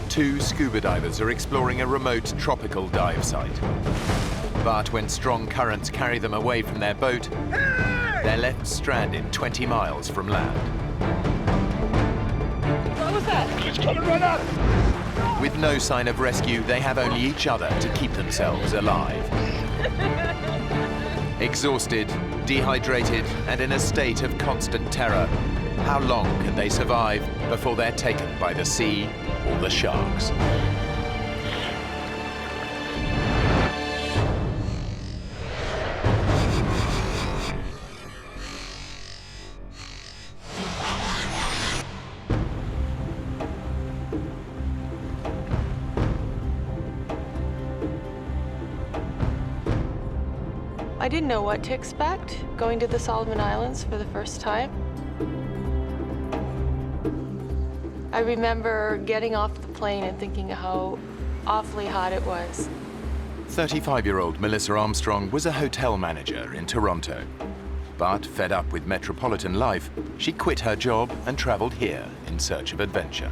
Two scuba divers are exploring a remote tropical dive site. But when strong currents carry them away from their boat, they're left stranded 20 miles from land. What was that? It's coming right up! With no sign of rescue, they have only each other to keep themselves alive. Exhausted, dehydrated, and in a state of constant terror, how long can they survive before they're taken by the sea or the sharks? I didn't know what to expect going to the Solomon Islands for the first time. I remember getting off the plane and thinking how awfully hot it was. 35-year-old Melissa Armstrong was a hotel manager in Toronto. But fed up with metropolitan life, she quit her job and traveled here in search of adventure.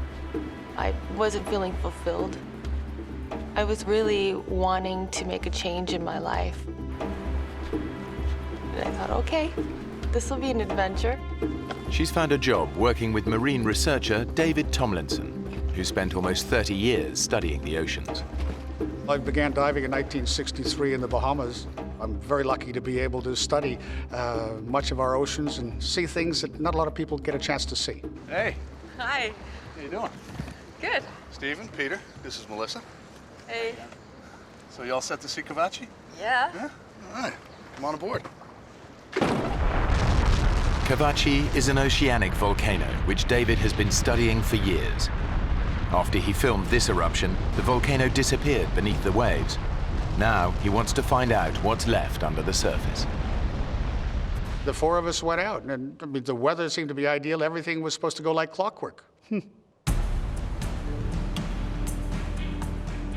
I wasn't feeling fulfilled. I was really wanting to make a change in my life. And I thought, okay, this will be an adventure. She's found a job working with marine researcher David Tomlinson, who spent almost 30 years studying the oceans. I began diving in 1963 in the Bahamas. I'm very lucky to be able to study much of our oceans and see things that not a lot of people get a chance to see. Hey, Hi. how you doing? Good. Stephen, Peter, this is Melissa. Hey. So you all set to see Cavachi? Yeah. Yeah? All right, come on aboard. Cavachi is an oceanic volcano which David has been studying for years. After he filmed this eruption, the volcano disappeared beneath the waves. Now he wants to find out what's left under the surface. The four of us went out, and I mean, the weather seemed to be ideal. Everything was supposed to go like clockwork.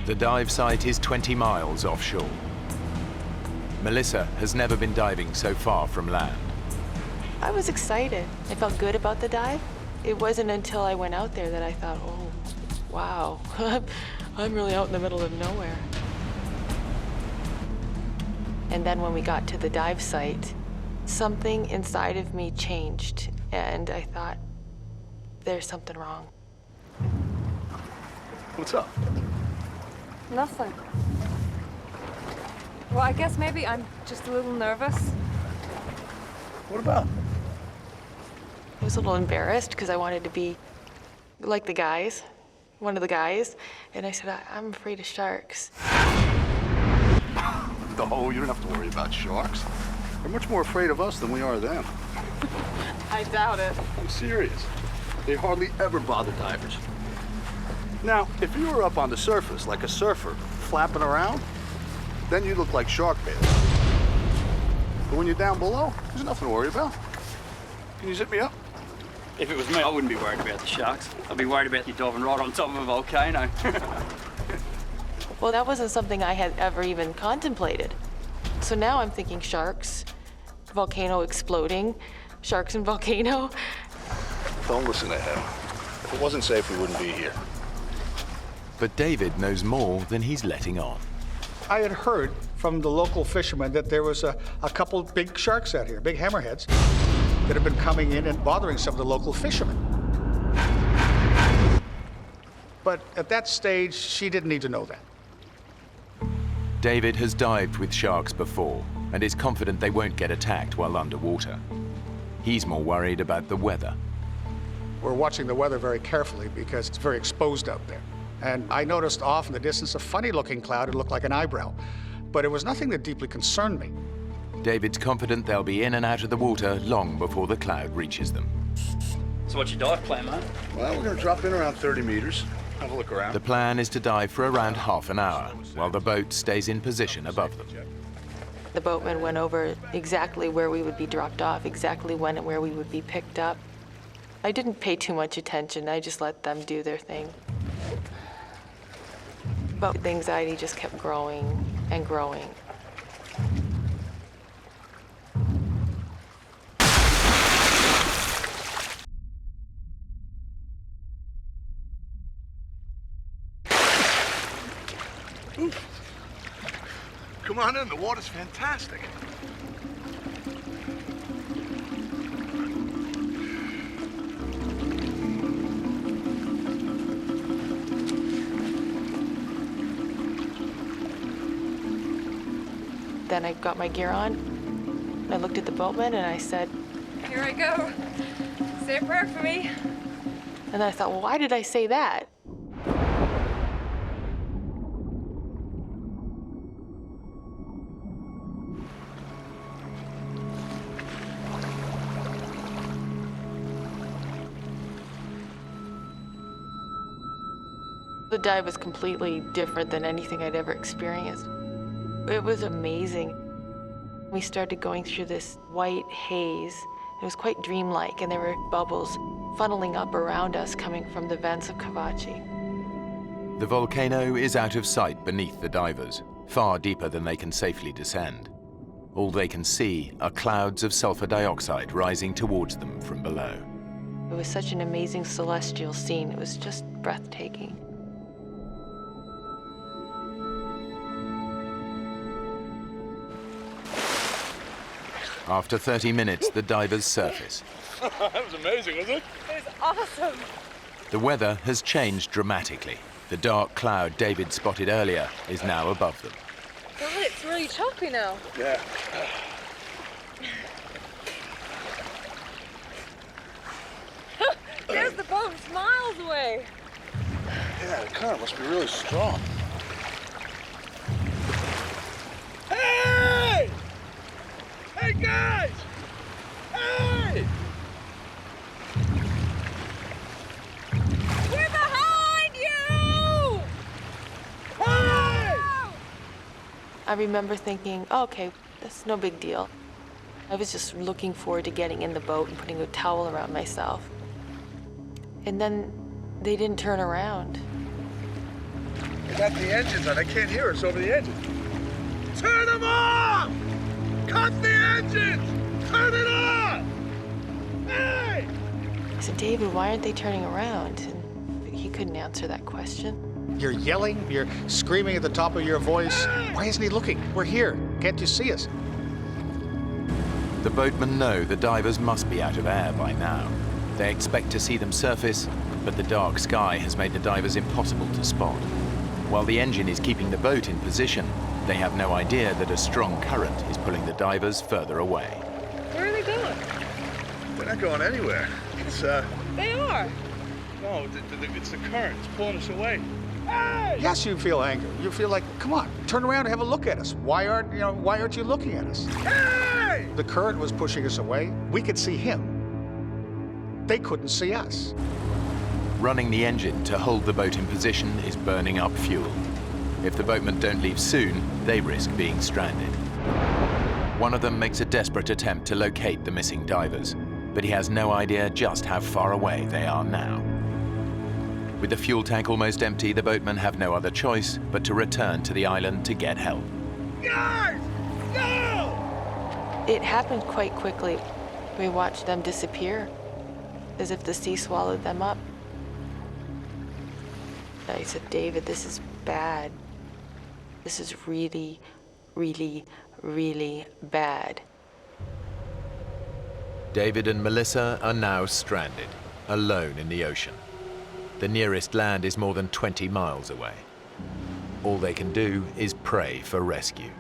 The dive site is 20 miles offshore. Melissa has never been diving so far from land. I was excited. I felt good about the dive. It wasn't until I went out there that I thought, oh, wow, I'm really out in the middle of nowhere. And then when we got to the dive site, something inside of me changed, and I thought, there's something wrong. What's up? Nothing. Well, I guess maybe I'm just a little nervous. What about? I was a little embarrassed because I wanted to be like the guys, one of the guys, and I said, I'm afraid of sharks. No, you don't have to worry about sharks. They're much more afraid of us than we are of them. I doubt it. I'm serious. They hardly ever bother divers. Now, if you were up on the surface like a surfer, flapping around, then you look like shark bait. But when you're down below, there's nothing to worry about. Can you zip me up? If it was me, I wouldn't be worried about the sharks. I'd be worried about you diving right on top of a volcano. Well, that wasn't something I had ever even contemplated. So now I'm thinking sharks, volcano exploding, sharks and volcano. Don't listen to him. If it wasn't safe, we wouldn't be here. But David knows more than he's letting on. I had heard from the local fishermen that there was a couple big sharks out here, big hammerheads, that have been coming in and bothering some of the local fishermen. But at that stage, she didn't need to know that. David has dived with sharks before and is confident they won't get attacked while underwater. He's more worried about the weather. We're watching the weather very carefully because it's very exposed out there. And I noticed off in the distance a funny-looking cloud. It looked like an eyebrow, but it was nothing that deeply concerned me. David's confident they'll be in and out of the water long before the cloud reaches them. So what's your dive plan, mate? Well, we're gonna drop in around 30 meters, have a look around. The plan is to dive for around half an hour while the boat stays in position above them. The boatman went over exactly where we would be dropped off, exactly when and where we would be picked up. I didn't pay too much attention. I just let them do their thing. But the anxiety just kept growing and growing. Come on in, the water's fantastic. Then I got my gear on. I looked at the boatman and I said, Here I go. Say a prayer for me. and I thought, well, why did I say that? The dive was completely different than anything I'd ever experienced. It was amazing. We started going through this white haze. It was quite dreamlike, and there were bubbles funneling up around us coming from the vents of Kavachi. The volcano is out of sight beneath the divers, far deeper than they can safely descend. All they can see are clouds of sulfur dioxide rising towards them from below. It was such an amazing celestial scene. It was just breathtaking. After 30 minutes, the divers surface. That was amazing, wasn't it? It was awesome. The weather has changed dramatically. The dark cloud David spotted earlier is now above them. God, it's really choppy now. Yeah. There's the boat, it's miles away. Yeah, the current must be really strong. Hey! Hey, guys! Hey! We're behind you! Hey! I remember thinking, oh, okay, that's no big deal. I was just looking forward to getting in the boat and putting a towel around myself. And then they didn't turn around. They got the engines on. I can't hear us over the engines. Turn them off! Cut the engines! Turn it off! Hey! I said, David, why aren't they turning around? And he couldn't answer that question. You're yelling, you're screaming at the top of your voice. Why isn't he looking? We're here. Can't you see us? The boatmen know the divers must be out of air by now. They expect to see them surface, but the dark sky has made the divers impossible to spot. While the engine is keeping the boat in position, they have no idea that a strong current is pulling the divers further away. Where are they going? They're not going anywhere. It's, They are. no, it's the current. It's pulling us away. Hey! Yes, you feel anger. You feel like, come on, turn around and have a look at us. Why aren't you looking at us? Hey! The current was pushing us away. We could see him. They couldn't see us. Running the engine to hold the boat in position is burning up fuel. If the boatmen don't leave soon, they risk being stranded. One of them makes a desperate attempt to locate the missing divers, but he has no idea just how far away they are now. With the fuel tank almost empty, the boatmen have no other choice but to return to the island to get help. Guys! Go! It happened quite quickly. We watched them disappear, as if the sea swallowed them up. I said, David, this is bad. This is really, really, really bad. David and Melissa are now stranded, alone in the ocean. The nearest land is more than 20 miles away. All they can do is pray for rescue.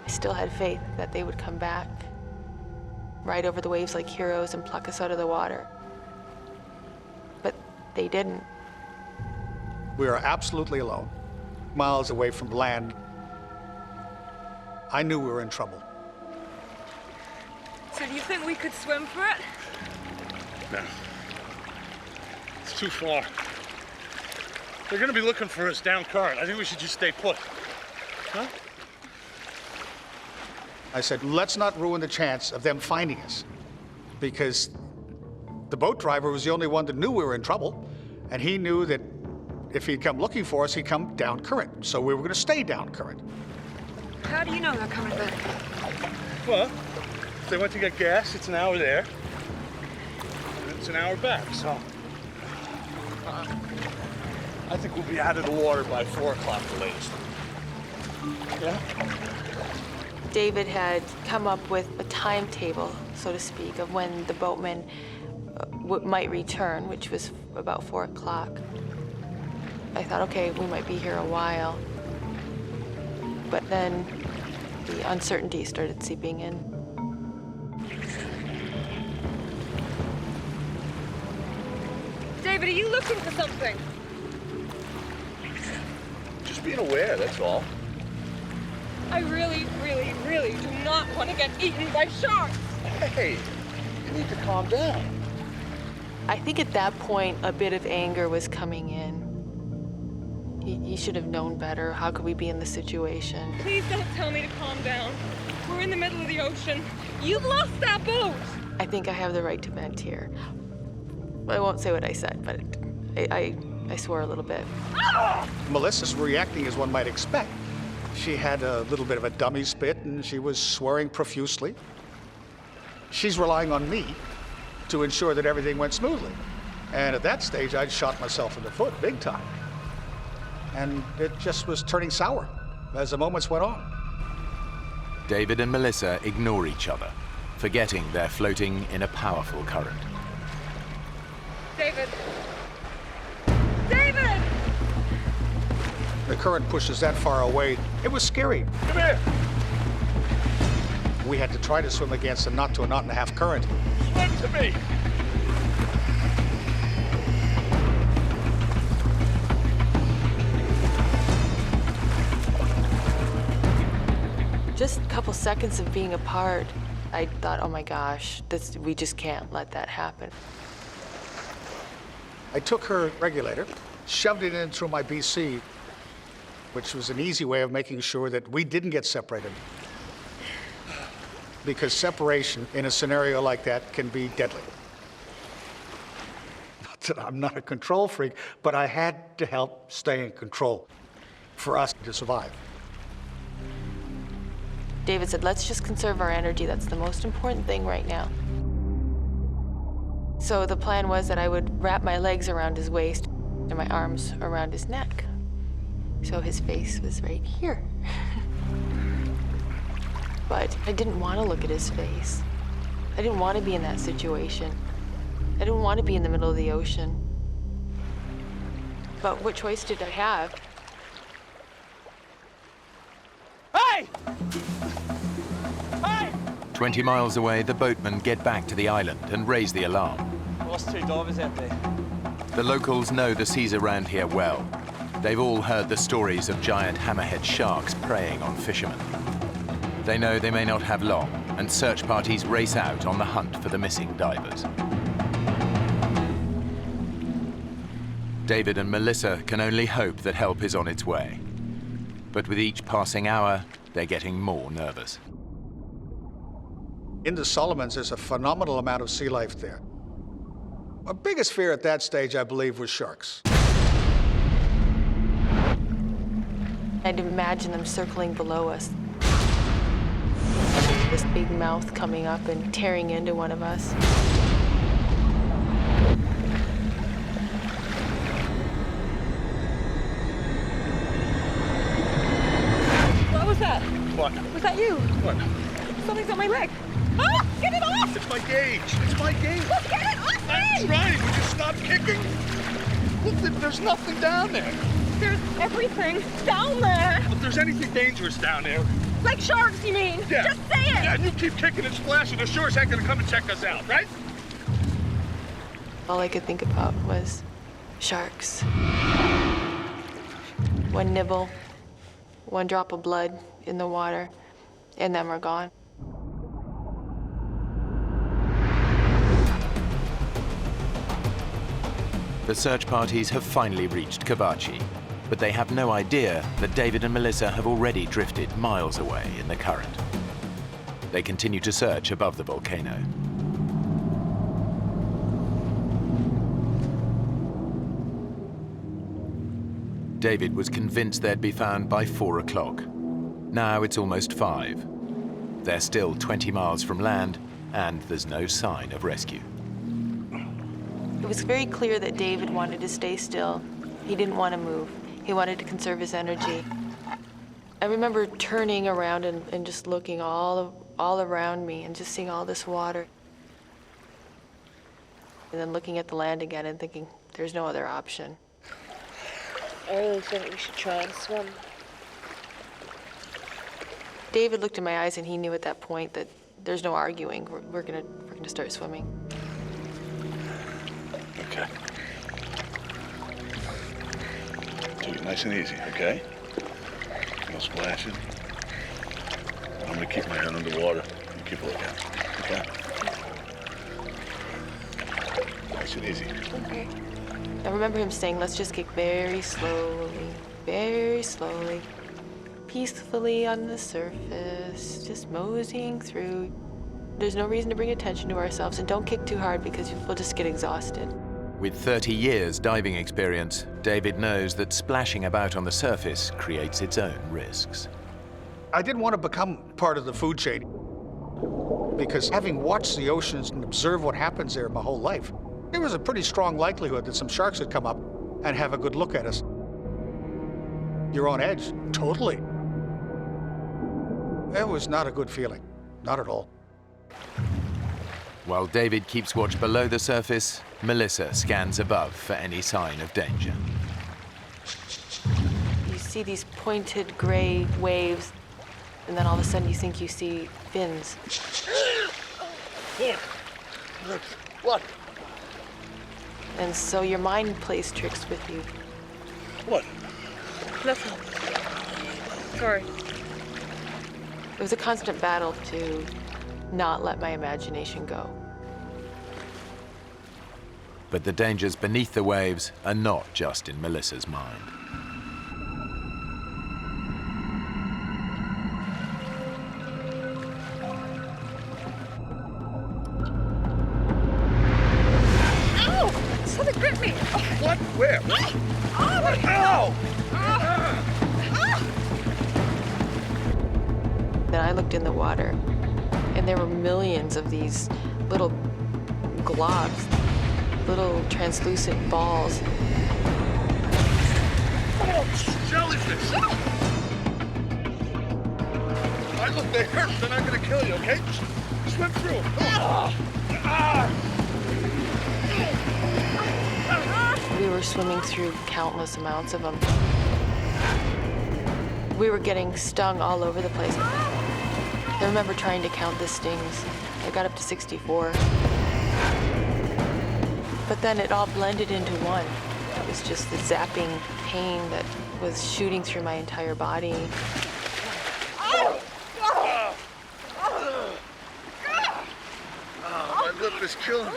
I still had faith that they would come back, ride over the waves like heroes and pluck us out of the water. But they didn't. We are absolutely alone, miles away from land. I knew we were in trouble. So do you think we could swim for it? No. It's too far. They're gonna be looking for us down current. I think we should just stay put. Huh? I said, let's not ruin the chance of them finding us, because the boat driver was the only one that knew we were in trouble, and he knew that if he'd come looking for us, he'd come down current. So we were going to stay down current. How do you know they're coming back? Well, if they went to get gas, it's an hour there. And it's an hour back, so. I think we'll be out of the water by 4 o'clock the latest. Yeah? David had come up with a timetable, so to speak, of when the boatman might return, which was about 4 o'clock. I thought, okay, we might be here a while. But then the uncertainty started seeping in. David, are you looking for something? Just being aware, that's all. I really, really, really do not want to get eaten by sharks. Hey, you need to calm down. I think at that point, a bit of anger was coming in. He should have known better. How could we be in this situation? Please don't tell me to calm down. We're in the middle of the ocean. You've lost that boat. I think I have the right to vent here. I won't say what I said, but I swore a little bit. Melissa's reacting as one might expect. She had a little bit of a dummy spit, and she was swearing profusely. She's relying on me to ensure that everything went smoothly. And at that stage, I'd shot myself in the foot, big time. And it just was turning sour as the moments went on. David and Melissa ignore each other, forgetting they're floating in a powerful current. David! David! The current pushes that far away. It was scary. Come here. We had to try to swim against a knot to a knot and a half current. Swim to me. Just a couple seconds of being apart, I thought, oh my gosh, we just can't let that happen. I took her regulator, shoved it in through my BC, which was an easy way of making sure that we didn't get separated. Because separation in a scenario like that can be deadly. Not that I'm not a control freak, but I had to help stay in control for us to survive. David said, let's just conserve our energy. That's the most important thing right now. So the plan was that I would wrap my legs around his waist and my arms around his neck. So his face was right here. But I didn't want to look at his face. I didn't want to be in that situation. I didn't want to be in the middle of the ocean. But what choice did I have? Hey! Hey! 20 miles away, the boatmen get back to the island and raise the alarm. Lost 2 divers out there. The locals know the seas around here well. They've all heard the stories of giant hammerhead sharks preying on fishermen. They know they may not have long, and search parties race out on the hunt for the missing divers. David and Melissa can only hope that help is on its way. But with each passing hour, they're getting more nervous. In the Solomons, there's a phenomenal amount of sea life there. My biggest fear at that stage, I believe, was sharks. I'd imagine them circling below us. This big mouth coming up and tearing into one of us. What was that? What? Was that you? What? Something's on my leg. Ah! Get it off! It's my gauge. It's my gauge. Look, get it off I'm me! trying. Would you stop kicking? Look, there's nothing down there. There's everything down there. If there's anything dangerous down there. Like sharks, you mean? Yeah. Just say it! Yeah, and you keep kicking and splashing, the sure as heck gonna come and check us out, right? All I could think about was sharks. One nibble, one drop of blood in the water, and then we're gone. The search parties have finally reached Kavachi, but they have no idea that David and Melissa have already drifted miles away in the current. They continue to search above the volcano. David was convinced they'd be found by 4 o'clock. Now it's almost 5. They're still 20 miles from land, and there's no sign of rescue. It was very clear that David wanted to stay still. He didn't want to move. He wanted to conserve his energy. I remember turning around and just looking all around me and just seeing all this water. And then looking at the land again and thinking, there's no other option. I really think we should try and swim. David looked in my eyes and he knew at that point that there's no arguing. We're gonna start swimming. Okay. Take it nice and easy, okay? No splashing. I'm gonna keep my head underwater and keep looking, okay? Nice and easy. Okay. I remember him saying, let's just get very slowly, peacefully on the surface, just moseying through. There's no reason to bring attention to ourselves, and don't kick too hard because we'll just get exhausted. With 30 years diving experience, David knows that splashing about on the surface creates its own risks. I didn't want to become part of the food chain because having watched the oceans and observed what happens there my whole life, there was a pretty strong likelihood that some sharks would come up and have a good look at us. You're on edge, totally. It was not a good feeling, not at all. While David keeps watch below the surface, Melissa scans above for any sign of danger. You see these pointed gray waves, and then all of a sudden you think you see fins. Look, what? And so your mind plays tricks with you. What? Nothing. Sorry. It was a constant battle to not let my imagination go. But the dangers beneath the waves are not just in Melissa's mind. Ow! Something gripped me. What? Where? What? Ow! Then I looked in the water, and there were millions of these little globs, little translucent balls. Oh, jellyfish! I look, they hurt. They're not gonna kill you, okay? Swim through. We were swimming through countless amounts of them. We were getting stung all over the place. I remember trying to count the stings. I got up to 64. But then it all blended into one. It was just the zapping pain that was shooting through my entire body. My lip is killing me.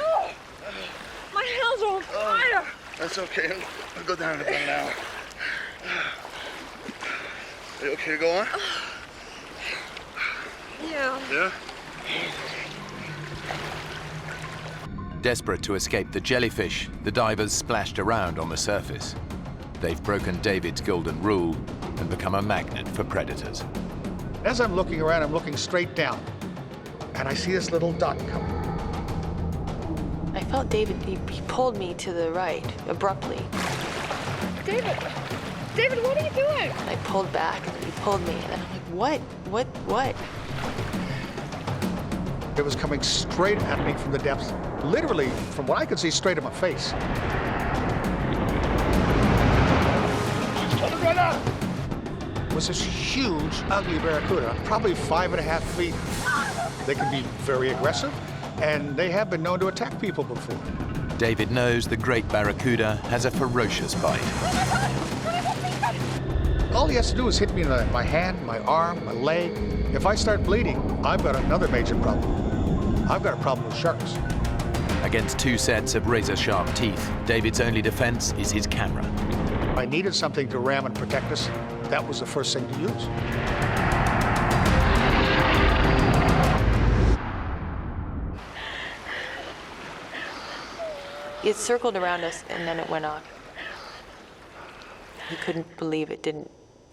My hands are on fire. That's okay. I'll go down in about an hour. Are you okay to go on? Yeah. Yeah? Desperate to escape the jellyfish, the divers splashed around on the surface. They've broken David's golden rule and become a magnet for predators. As I'm looking around, I'm looking straight down, and I see this little dot coming. I felt David, he pulled me to the right, abruptly. David, what are you doing? And I pulled back, and he pulled me, and I'm like, what? It was coming straight at me from the depths, literally, from what I could see, straight at my face. It was this huge, ugly barracuda, probably 5.5 feet. They can be very aggressive, and they have been known to attack people before. David knows the great barracuda has a ferocious bite. All he has to do is hit me in my hand, my arm, my leg. If I start bleeding, I've got another major problem. I've got a problem with sharks. Against two sets of razor-sharp teeth, David's only defense is his camera. I needed something to ram and protect us. That was the first thing to use. It circled around us, and then it went off. He couldn't believe it didn't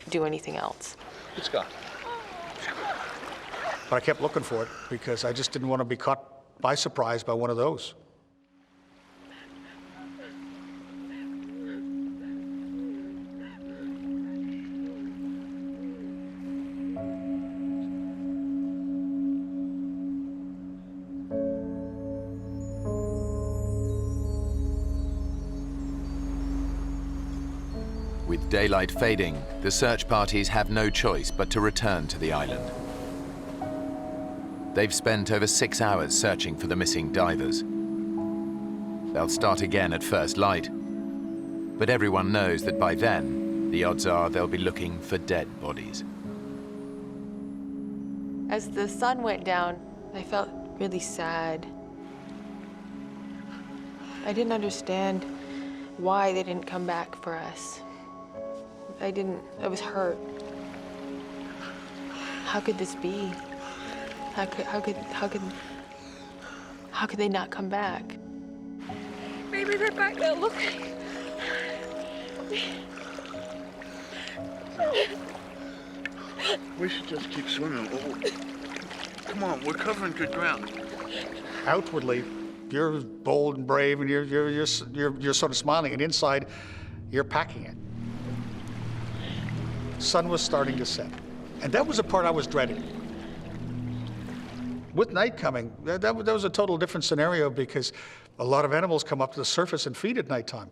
do anything else. It's gone. But I kept looking for it because I just didn't want to be caught by surprise by one of those. With daylight fading, the search parties have no choice but to return to the island. They've spent over 6 hours searching for the missing divers. They'll start again at first light, but everyone knows that by then, the odds are they'll be looking for dead bodies. As the sun went down, I felt really sad. I didn't understand why they didn't come back for us. I was hurt. How could this be? How could they not come back? Maybe they're back there looking. We should just keep swimming. Oh, come on, we're covering good ground. Outwardly, you're bold and brave, and you're sort of smiling, and inside, you're packing it. Sun was starting to set, and that was the part I was dreading. With night coming, that was a total different scenario, because a lot of animals come up to the surface and feed at nighttime.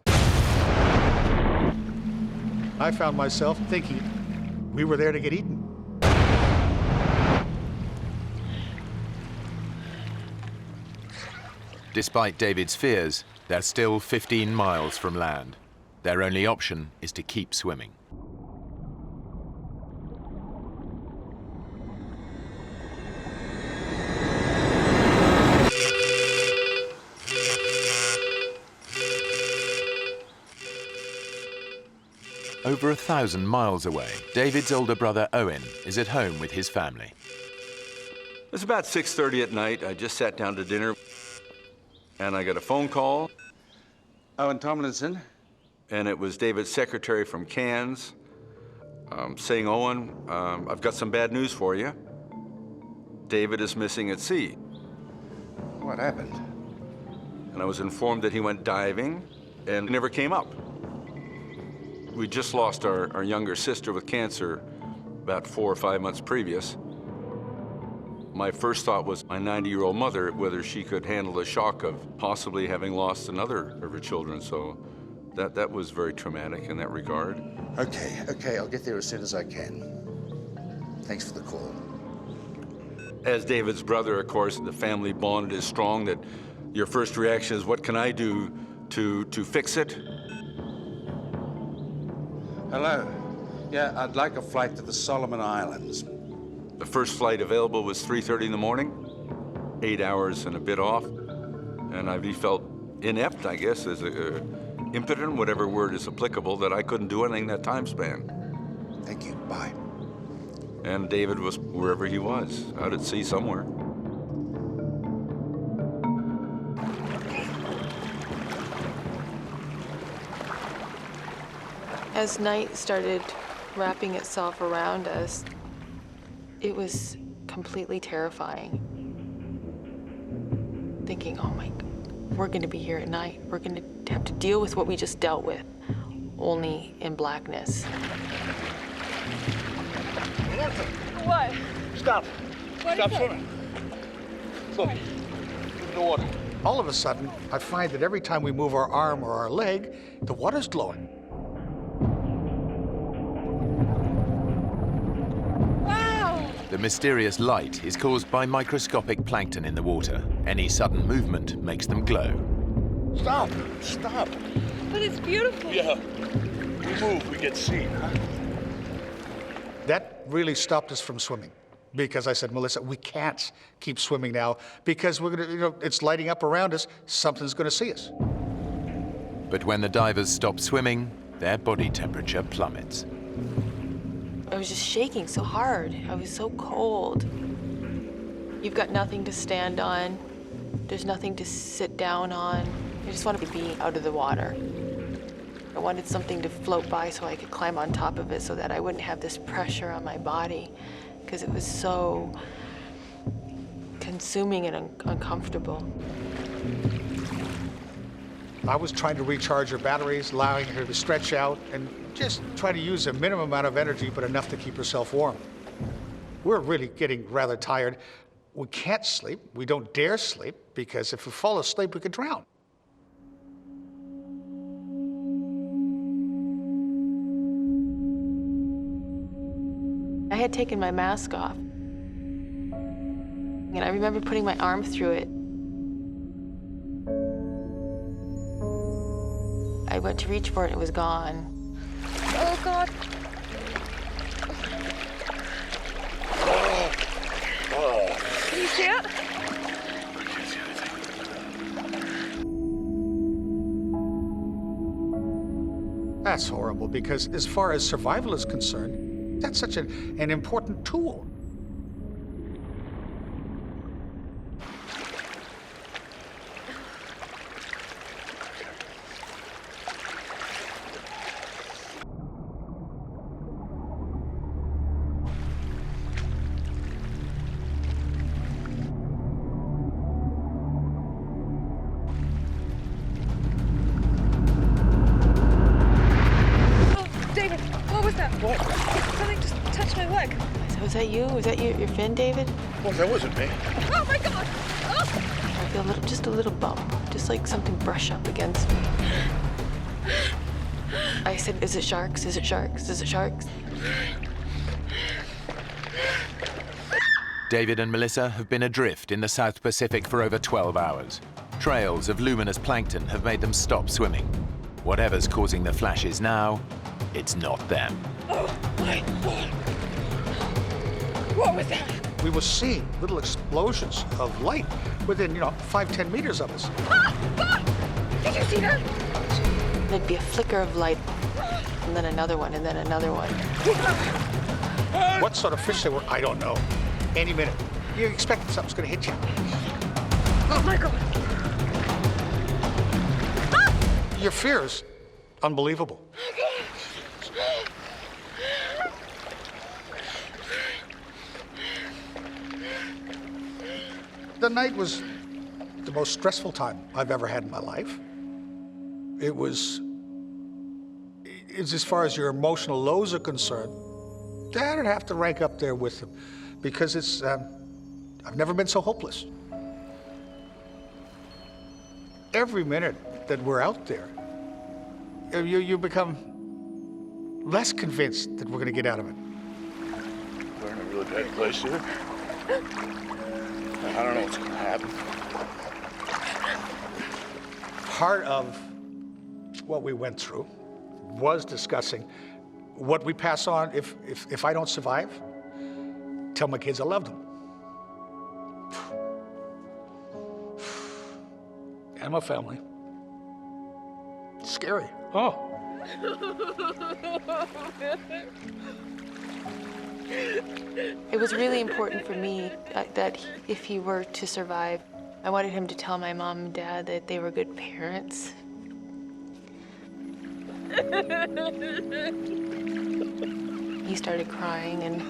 I found myself thinking we were there to get eaten. Despite David's fears, they're still 15 miles from land. Their only option is to keep swimming. Over 1,000 miles away, David's older brother Owen is at home with his family. It was about 6:30 at night. I just sat down to dinner, and I got a phone call. Owen Tomlinson. And it was David's secretary from Cairns saying, Owen, I've got some bad news for you. David is missing at sea. What happened? And I was informed that he went diving and never came up. We just lost our younger sister with cancer about 4 or 5 months previous. My first thought was my 90-year-old mother, whether she could handle the shock of possibly having lost another of her children. So that was very traumatic in that regard. Okay, I'll get there as soon as I can. Thanks for the call. As David's brother, of course, the family bond is strong that your first reaction is, what can I do to fix it? Hello. Yeah, I'd like a flight to the Solomon Islands. The first flight available was 3:30 in the morning, 8 hours and a bit off. And I felt inept, I guess, as impotent, whatever word is applicable, that I couldn't do anything that time span. Thank you. Bye. And David was wherever he was, out at sea somewhere. As night started wrapping itself around us, it was completely terrifying. Thinking, oh my God, we're gonna be here at night. We're gonna have to deal with what we just dealt with, only in blackness. What? Stop. What Stop is it? swimming. Look, in the water. All of a sudden, I find that every time we move our arm or our leg, the water's glowing. Wow! The mysterious light is caused by microscopic plankton in the water. Any sudden movement makes them glow. Stop. Stop. But it's beautiful. Yeah. We move, we get seen, huh? That really stopped us from swimming, because I said, Melissa, we can't keep swimming now, because we're gonna, it's lighting up around us. Something's gonna see us. But when the divers stop swimming, their body temperature plummets. I was just shaking so hard. I was so cold. You've got nothing to stand on. There's nothing to sit down on. I just wanted to be out of the water. I wanted something to float by so I could climb on top of it so that I wouldn't have this pressure on my body, because it was so consuming and uncomfortable. I was trying to recharge her batteries, allowing her to stretch out, and just try to use a minimum amount of energy, but enough to keep herself warm. We're really getting rather tired. We can't sleep. We don't dare sleep, because if we fall asleep, we could drown. I had taken my mask off. And I remember putting my arm through it. I went to reach for it and it was gone. Oh, God. Can you see it? That's horrible, because as far as survival is concerned, that's such an important tool. David, what was that? What? Something just touched my leg. So was that you? Was that your fin, David? Well, that wasn't me. Oh, my God! Oh! I feel just a little bump, just like something brush up against me. I said, is it sharks? Is it sharks? Is it sharks? David and Melissa have been adrift in the South Pacific for over 12 hours. Trails of luminous plankton have made them stop swimming. Whatever's causing the flashes now, it's not them. Oh, my God. What was that? We were seeing little explosions of light within, 5-10 meters of us. Ah! God! Did you see that? There'd be a flicker of light, and then another one, and then another one. What sort of fish they were, I don't know. Any minute. You expect something's gonna hit you. Oh, my God. Your fear is unbelievable. The night was the most stressful time I've ever had in my life. It's as far as your emotional lows are concerned, that'd have to rank up there with them, because I've never been so hopeless. Every minute that we're out there, you become less convinced that we're gonna get out of it. We're in a really bad place here. I don't know what's gonna happen. Part of what we went through was discussing what we pass on if I don't survive. Tell my kids I love them. And my family. It's scary. Oh. It was really important for me that if he were to survive, I wanted him to tell my mom and dad that they were good parents. He started crying and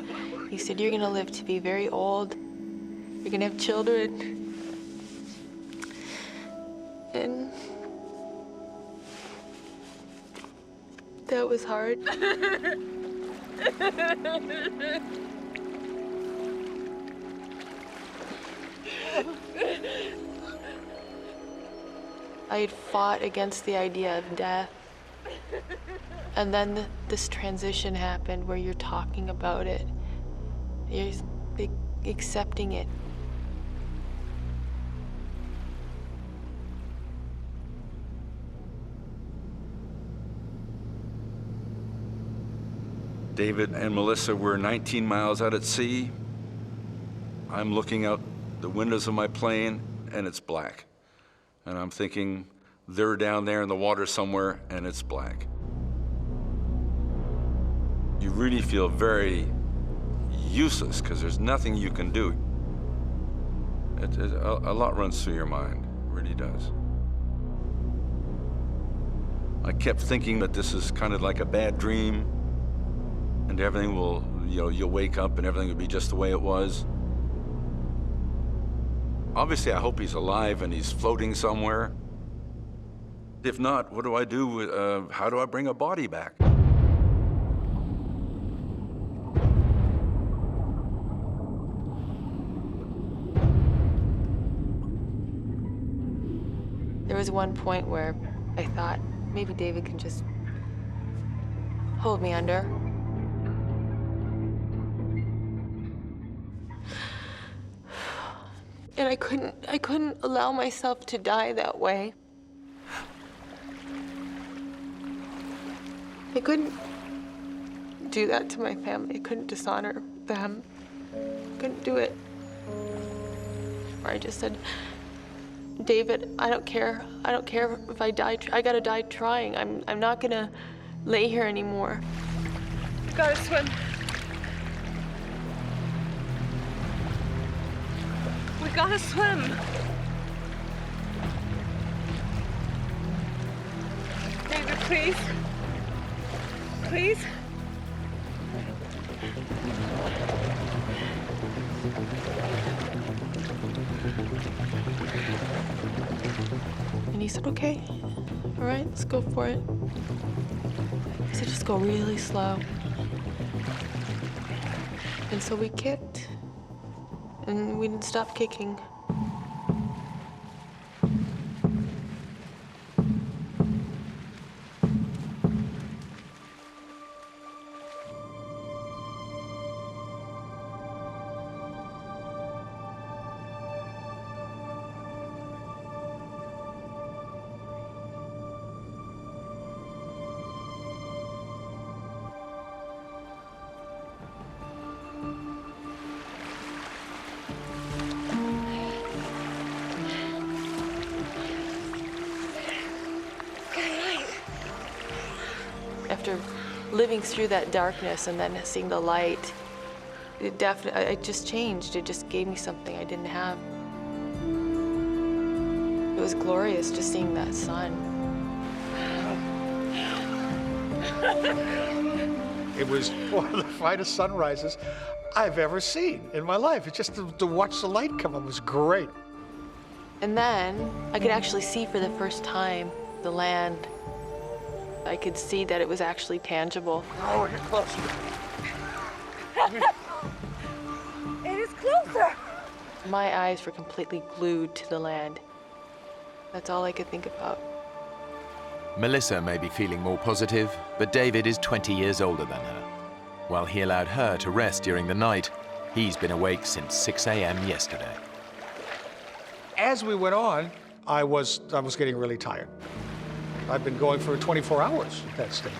he said, "You're gonna live to be very old. You're gonna have children." And that was hard. I had fought against the idea of death. And then this transition happened where you're talking about it. You're accepting it. David and Melissa were 19 miles out at sea. I'm looking out the windows of my plane and it's black. And I'm thinking they're down there in the water somewhere and it's black. You really feel very useless because there's nothing you can do. A lot runs through your mind, it really does. I kept thinking that this is kind of like a bad dream and everything will, you'll wake up and everything will be just the way it was. Obviously, I hope he's alive and he's floating somewhere. If not, what do I do? How do I bring a body back? There was one point where I thought maybe David can just hold me under. And I couldn't allow myself to die that way. I couldn't do that to my family. I couldn't dishonor them. I couldn't do it. I just said, David, I don't care. I don't care if I die. I gotta die trying. I'm not gonna lay here anymore. Gotta swim. We gotta swim. David, please. Please. And he said, okay, all right, let's go for it. He said, just go really slow. And so we kicked, and we didn't stop kicking. After living through that darkness and then seeing the light, it just changed. It just gave me something I didn't have. It was glorious just seeing that sun. It was one of the finest sunrises I've ever seen in my life. It's just to watch the light come up was great. And then I could actually see for the first time the land. I could see that it was actually tangible. Oh, get closer. It is closer. My eyes were completely glued to the land. That's all I could think about. Melissa may be feeling more positive, but David is 20 years older than her. While he allowed her to rest during the night, he's been awake since 6 a.m. yesterday. As we went on, I was getting really tired. I've been going for 24 hours at that stage.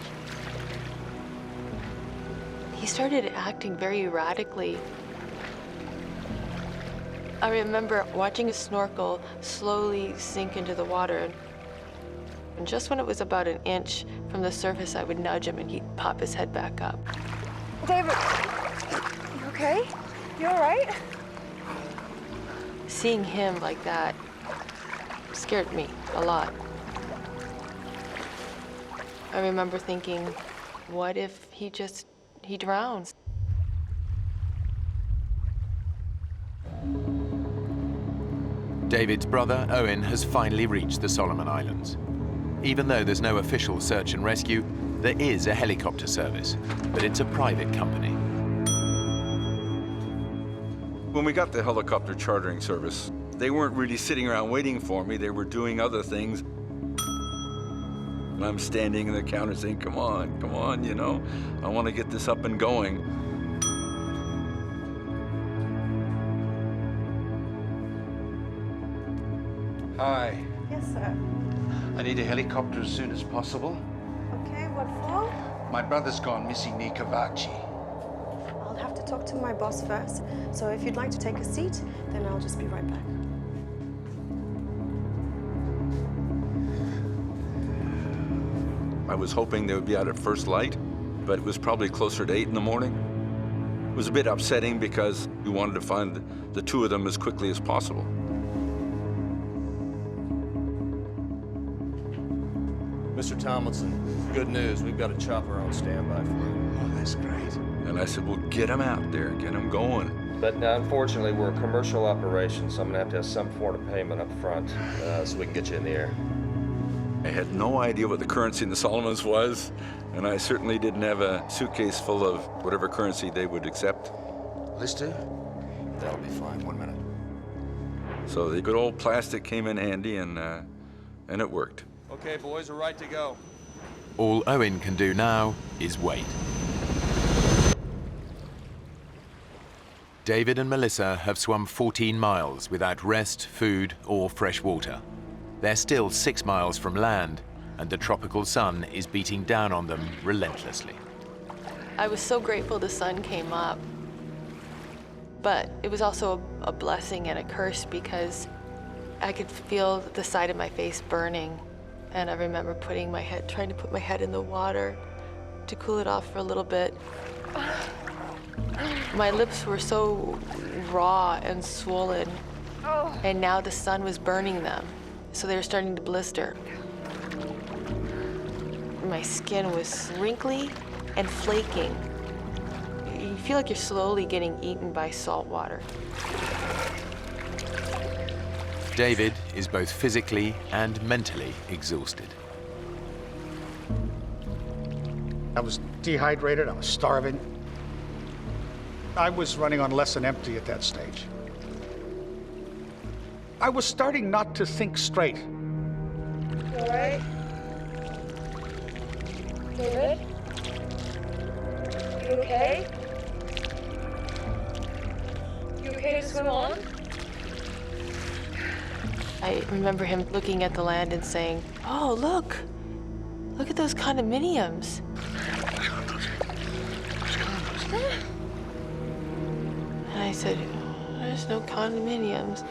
He started acting very erratically. I remember watching a snorkel slowly sink into the water. And just when it was about an inch from the surface, I would nudge him and he'd pop his head back up. David, you okay? You all right? Seeing him like that scared me a lot. I remember thinking, what if he drowns? David's brother, Owen, has finally reached the Solomon Islands. Even though there's no official search and rescue, there is a helicopter service, but it's a private company. When we got the helicopter chartering service, they weren't really sitting around waiting for me. They were doing other things. And I'm standing in the counter saying, come on, you know, I want to get this up and going. Hi. Yes, sir. I need a helicopter as soon as possible. Okay, what for? My brother's gone missing near Kavachi. I'll have to talk to my boss first. So if you'd like to take a seat, then I'll just be right back. I was hoping they would be out at first light, but it was probably closer to 8 in the morning. It was a bit upsetting because we wanted to find the two of them as quickly as possible. Mr. Tomlinson, good news. We've got a chopper on standby for you. Oh, that's great. And I said, well, get them out there, get them going. But unfortunately, we're a commercial operation, so I'm gonna have some form of payment up front so we can get you in the air. I had no idea what the currency in the Solomons was, and I certainly didn't have a suitcase full of whatever currency they would accept. This do? That'll be fine. 1 minute. So the good old plastic came in handy, and it worked. Okay, boys, we're right to go. All Owen can do now is wait. David and Melissa have swum 14 miles without rest, food, or fresh water. They're still 6 miles from land, and the tropical sun is beating down on them relentlessly. I was so grateful the sun came up, but it was also a blessing and a curse because I could feel the side of my face burning, and I remember trying to put my head in the water to cool it off for a little bit. My lips were so raw and swollen, and now the sun was burning them, so they were starting to blister. My skin was wrinkly and flaking. You feel like you're slowly getting eaten by salt water. David is both physically and mentally exhausted. I was dehydrated, I was starving. I was running on less than empty at that stage. I was starting not to think straight. All right. David? You okay? You okay to swim on? I remember him looking at the land and saying, "Oh, look at those condominiums." And I said, "There's no condominiums."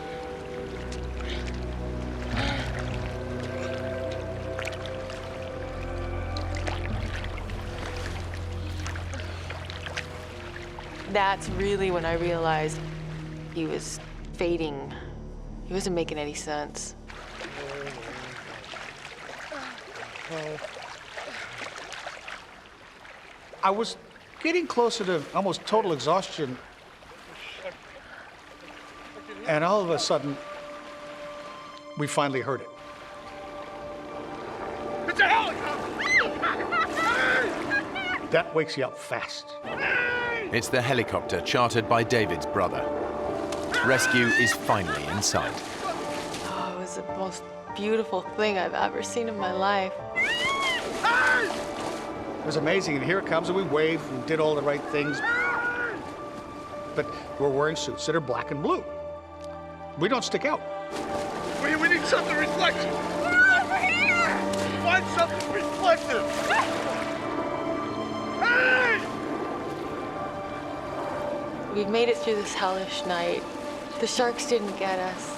That's really when I realized he was fading. He wasn't making any sense. I was getting closer to almost total exhaustion, and all of a sudden, we finally heard it. It's a helicopter! That wakes you up fast. It's the helicopter chartered by David's brother. Rescue is finally in sight. Oh, it was the most beautiful thing I've ever seen in my life. It was amazing, and here it comes, and we waved and did all the right things. But we're wearing suits that are black and blue. We don't stick out. We need something reflective. Over here! Find something reflective. Hey! We've made it through this hellish night. The sharks didn't get us.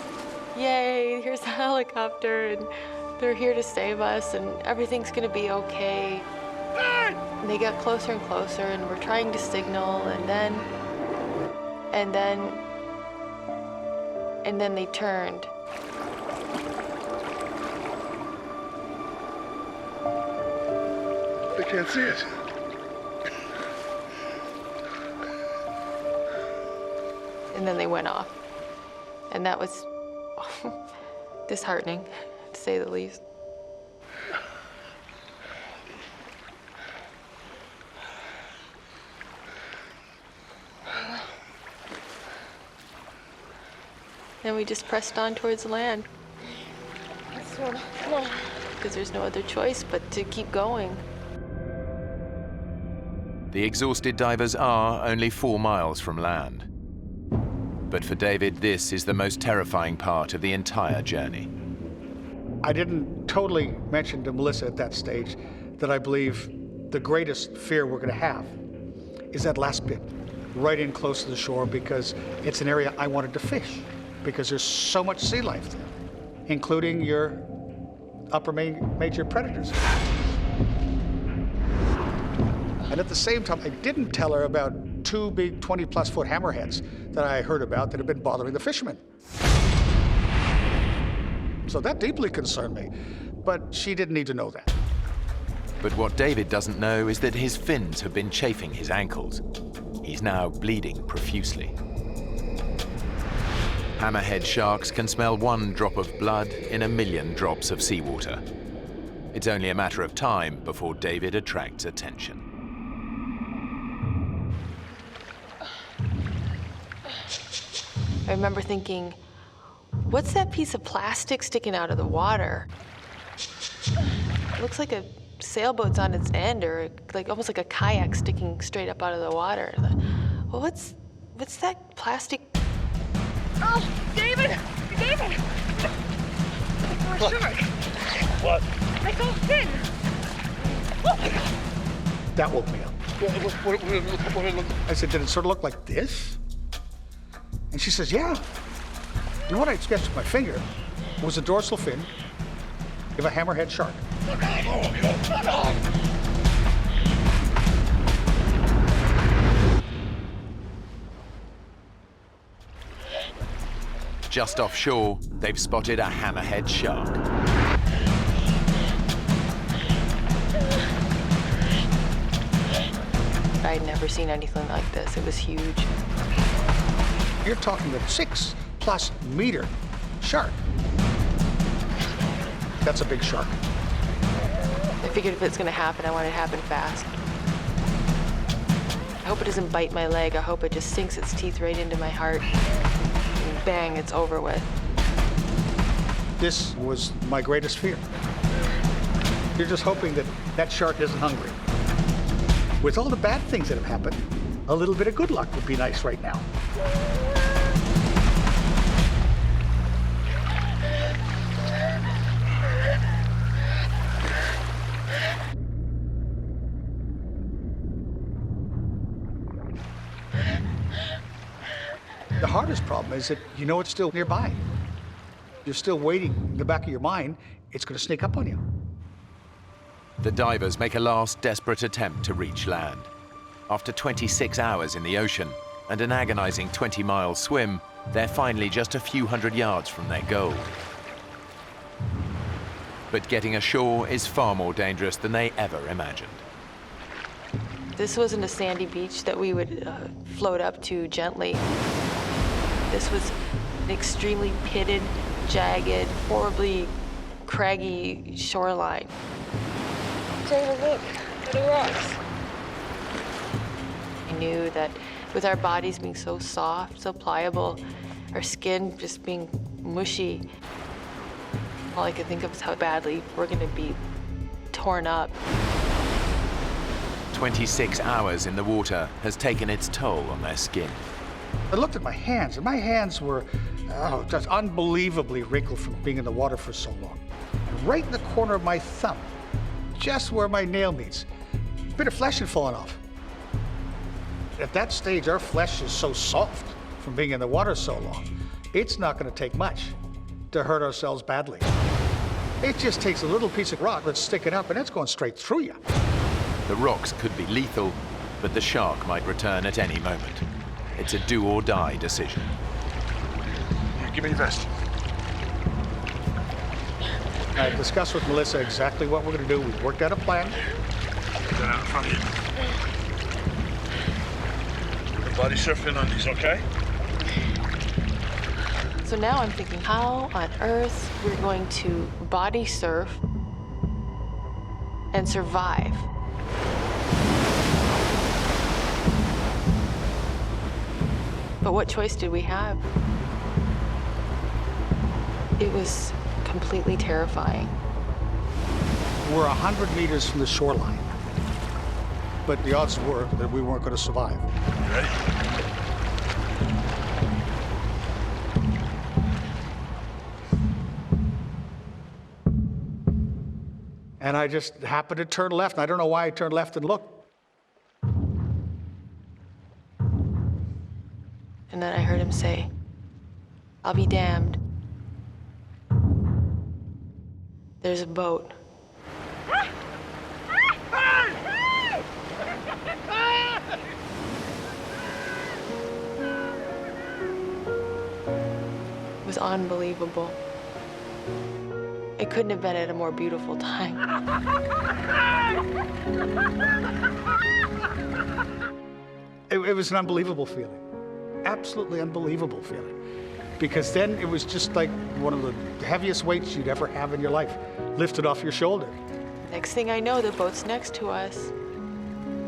Yay, here's the helicopter, and they're here to save us, and everything's gonna be okay. And they got closer and closer, and we're trying to signal, and then they turned. They can't see it. And then they went off. And that was disheartening, to say the least. Then we just pressed on towards land. Come on. Because there's no other choice but to keep going. The exhausted divers are only 4 miles from land. But for David, this is the most terrifying part of the entire journey. I didn't totally mention to Melissa at that stage that I believe the greatest fear we're going to have is that last bit, right in close to the shore, because it's an area I wanted to fish, because there's so much sea life there, including your upper major predators. And at the same time, I didn't tell her about 2 big 20-plus foot hammerheads that I heard about that had been bothering the fishermen. So that deeply concerned me, but she didn't need to know that. But what David doesn't know is that his fins have been chafing his ankles. He's now bleeding profusely. Hammerhead sharks can smell 1 drop of blood in 1,000,000 drops of seawater. It's only a matter of time before David attracts attention. I remember thinking, what's that piece of plastic sticking out of the water? It looks like a sailboat's on its end, or like almost like a kayak sticking straight up out of the water. Well, What's that plastic? Oh, David! David! What? Shark. What? I saw fin. That woke me up. What? I said, did it sort of look like this? And she says, yeah. And what I sketched with my finger was a dorsal fin of a hammerhead shark. Just offshore, they've spotted a hammerhead shark. I'd never seen anything like this. It was huge. You're talking a 6+ meter shark. That's a big shark. I figured if it's gonna happen, I want it to happen fast. I hope it doesn't bite my leg. I hope it just sinks its teeth right into my heart. And bang, it's over with. This was my greatest fear. You're just hoping that that shark isn't hungry. With all the bad things that have happened, a little bit of good luck would be nice right now. The hardest problem is that you know it's still nearby. You're still waiting in the back of your mind, it's going to sneak up on you. The divers make a last desperate attempt to reach land. After 26 hours in the ocean and an agonizing 20-mile swim, they're finally just a few hundred yards from their goal. But getting ashore is far more dangerous than they ever imagined. This wasn't a sandy beach that we would float up to gently. This was an extremely pitted, jagged, horribly craggy shoreline. David, look at the rocks. I knew that with our bodies being so soft, so pliable, our skin just being mushy, all I could think of was how badly we're gonna be torn up. 26 hours in the water has taken its toll on their skin. I looked at my hands, and my hands were just unbelievably wrinkled from being in the water for so long. And right in the corner of my thumb, just where my nail meets, a bit of flesh had fallen off. At that stage, our flesh is so soft from being in the water so long, it's not going to take much to hurt ourselves badly. It just takes a little piece of rock that's sticking up, and it's going straight through you. The rocks could be lethal, but the shark might return at any moment. It's a do-or-die decision. Give me your vest. I discussed with Melissa exactly what we're going to do. We've worked out a plan. Put that out in front of you. The body surfing on these, okay? So now I'm thinking, how on earth we're going to body surf and survive? But what choice did we have? It was completely terrifying. We're 100 meters from the shoreline, but the odds were that we weren't going to survive. You ready? And I just happened to turn left, and I don't know why I turned left and looked. And then I heard him say, "I'll be damned. There's a boat." It was unbelievable. It couldn't have been at a more beautiful time. It was an unbelievable feeling. Absolutely unbelievable feeling. Because then it was just like one of the heaviest weights you'd ever have in your life lifted off your shoulder. Next thing I know, the boat's next to us,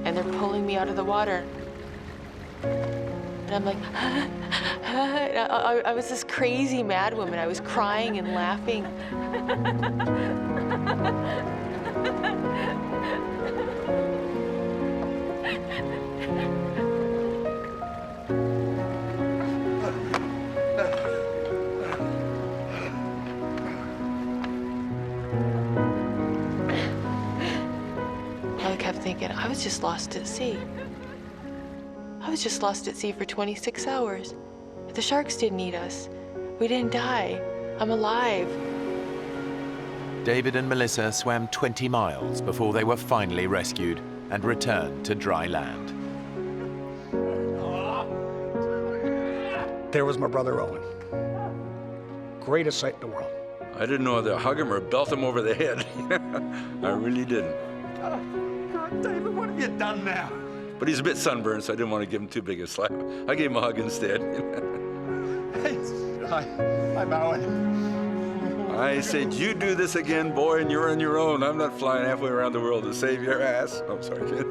and they're pulling me out of the water. And I'm like, I was this crazy mad woman. I was crying and laughing. was just lost at sea. I was just lost at sea for 26 hours. The sharks didn't eat us. We didn't die. I'm alive. David and Melissa swam 20 miles before they were finally rescued and returned to dry land. There was my brother Owen. Greatest sight in the world. I didn't know whether to hug him or belt him over the head. I really didn't. God, David, what have you done now? But he's a bit sunburned, so I didn't want to give him too big a slap. I gave him a hug instead. I'm Owen. I said, you do this again, boy, and you're on your own. I'm not flying halfway around the world to save your ass. I'm sorry, kid.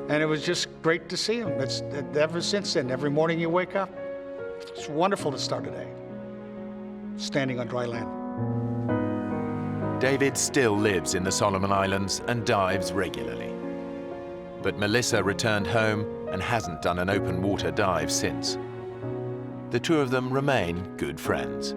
And it was just great to see him. Ever since then, every morning you wake up, it's wonderful to start a day, standing on dry land. David still lives in the Solomon Islands and dives regularly. But Melissa returned home and hasn't done an open water dive since. The two of them remain good friends.